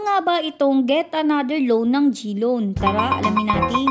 Ano nga ba itong Get Another Loan ng GLoan? Tara, alamin natin.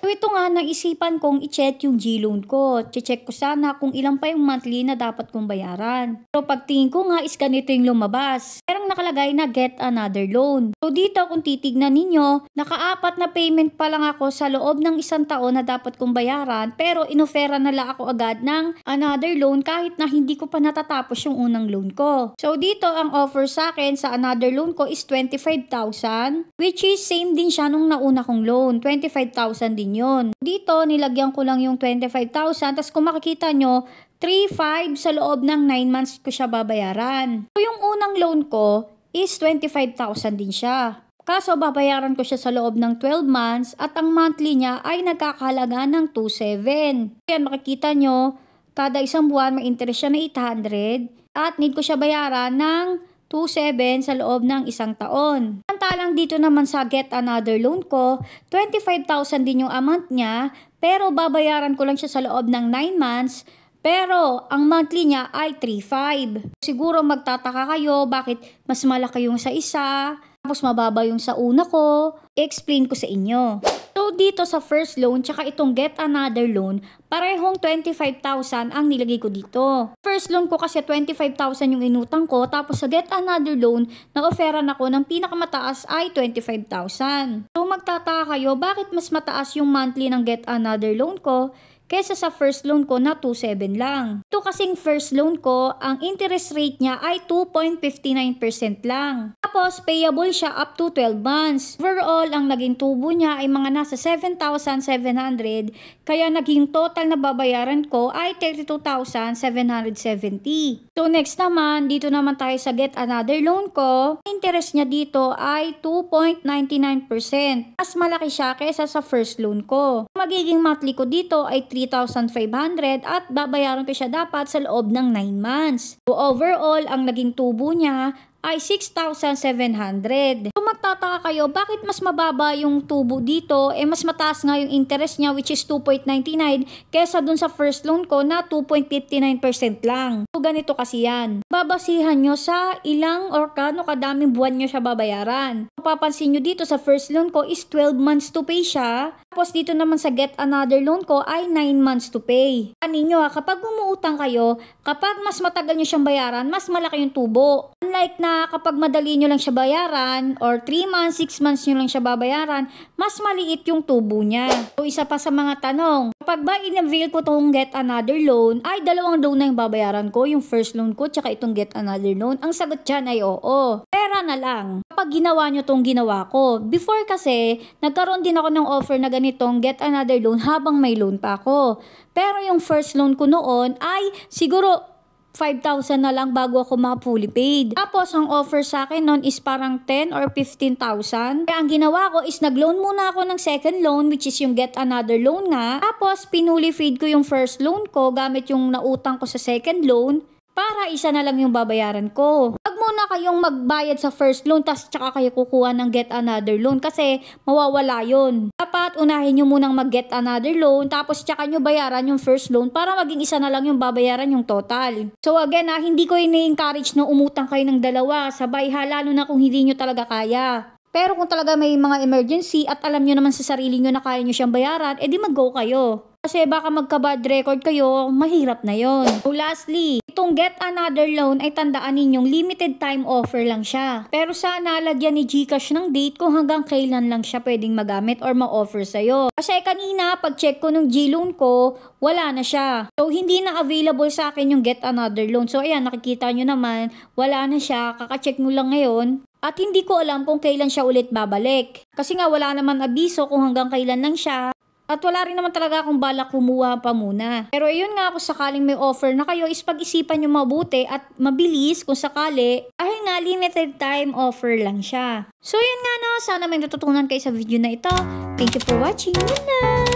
So ito nga, naisipan kong i-check yung GLoan ko. Check ko sana kung ilan pa yung monthly na dapat kong bayaran. Pero pagtingin ko nga is ganito yung lumabas. Merong nakalagay na Get Another Loan. So dito kung titignan ninyo, naka-4 na payment pa lang ako sa loob ng 1 taon na dapat kong bayaran. Pero inofera na lang ako agad ng another loan kahit na hindi ko pa natatapos yung unang loan ko. So dito ang offer sa akin sa another loan ko is 25,000, which is same din siya nung nauna kong loan. 25,000 din yun. Dito, nilagyan ko lang yung 25,000. Tapos kung makikita nyo, 3,500 sa loob ng 9 months ko siya babayaran. So yung unang loan ko is 25,000 din siya. Kaso babayaran ko siya sa loob ng 12 months at ang monthly niya ay nagkakahalaga ng 2,700. Yan, makikita nyo, kada isang buwan may interest siya na 800 at need ko siya bayaran ng 2,700 sa loob ng 1 taon. Samantalang dito naman sa Get Another Loan ko, 25,000 din yung amount niya, pero babayaran ko lang siya sa loob ng 9 months, pero ang monthly niya ay 3,500. Siguro magtataka kayo bakit mas malaki yung sa isa, tapos mababa yung sa una ko. I-explain ko sa inyo. So dito sa first loan tsaka itong Get Another Loan, parehong 25,000 ang nilagay ko dito. First loan ko kasi 25,000 yung inutang ko, tapos sa Get Another Loan, na-offeran ako ng pinakamataas ay 25,000. So magtataka kayo bakit mas mataas yung monthly ng Get Another Loan ko kesa sa first loan ko na 2,700 lang. Ito kasing first loan ko, ang interest rate niya ay 2.59% lang. Tapos payable siya up to 12 months. Overall, ang naging tubo niya ay mga nasa 7,700, kaya naging total na babayaran ko ay 32,770. So next naman, dito naman tayo sa Get Another Loan ko. Interest niya dito ay 2.99%. Mas malaki siya kesa sa first loan ko. Magiging monthly ko dito ay 3,500 at babayaran ko siya dapat sa loob ng 9 months. So overall, ang naging tubo niya ay 6,700. So magtataka kayo, bakit mas mababa yung tubo dito, mas mataas nga yung interest niya which is 2.99 kesa dun sa first loan ko na 2.59% lang. So ganito kasi yan. Babasihan nyo sa ilang or kano kadaming buwan nyo siya babayaran. Mapapansin nyo dito sa first loan ko is 12 months to pay siya. Tapos dito naman sa Get Another Loan ko ay 9 months to pay. Kaninyo kapag umuutang kayo, kapag mas matagal nyo siyang bayaran, mas malaki yung tubo. Unlike na kapag madali nyo lang siya bayaran or 3 months, 6 months nyo lang siya babayaran, mas maliit yung tubo niya. So isa pa sa mga tanong, kapag ba in-avail ko itong Get Another Loan, ay dalawang loan na yung babayaran ko, yung first loan ko tsaka itong Get Another Loan? Ang sagot dyan ay oo. Pera na lang. Kapag ginawa nyo itong ginawa ko. Before kasi, nagkaroon din ako ng offer na ganitong Get Another Loan habang may loan pa ako. Pero yung first loan ko noon ay siguro 5,000 na lang bago ako fully paid. Tapos, ang offer sa akin noon is parang 10 or 15,000. Kaya ang ginawa ko is nag-loan muna ako ng second loan, which is yung Get Another Loan nga. Tapos, pinuli paid ko yung first loan ko gamit yung nautang ko sa second loan para isa na lang yung babayaran ko. Huwag muna kayong magbayad sa first loan tas tsaka kayo kukuha ng Get Another Loan kasi mawawala yun. Dapat unahin nyo munang mag-Get Another Loan tapos tsaka nyo bayaran yung first loan para maging isa na lang yung babayaran yung total. So again hindi ko ini-encourage na umutang kayo ng dalawa sabay lalo na kung hindi nyo talaga kaya. Pero kung talaga may mga emergency at alam nyo naman sa sarili nyo na kaya nyo siyang bayaran, edi mag-go kayo. Kasi baka magka-bad record kayo, mahirap na yon. So lastly, itong Get Another Loan ay tandaan ninyong limited time offer lang siya. Pero sana lagyan ni GCash ng date kung hanggang kailan lang siya pwedeng magamit or ma-offer sa'yo. Kasi kanina, pag-check ko ng GLoan ko, wala na siya. So hindi na available sa akin yung Get Another Loan. So ayan, nakikita nyo naman, wala na siya. Kaka-check mo lang ngayon. At hindi ko alam kung kailan siya ulit babalik. Kasi nga wala naman abiso kung hanggang kailan lang siya. At wala rin naman talaga akong balak kumuha pa muna. Pero yun nga, kung sakaling may offer na kayo is pag-isipan nyo mabuti at mabilis kung sakali. Dahil nga limited time offer lang siya. So yun nga no, sana may natutunan kayo sa video na ito. Thank you for watching. Yun na!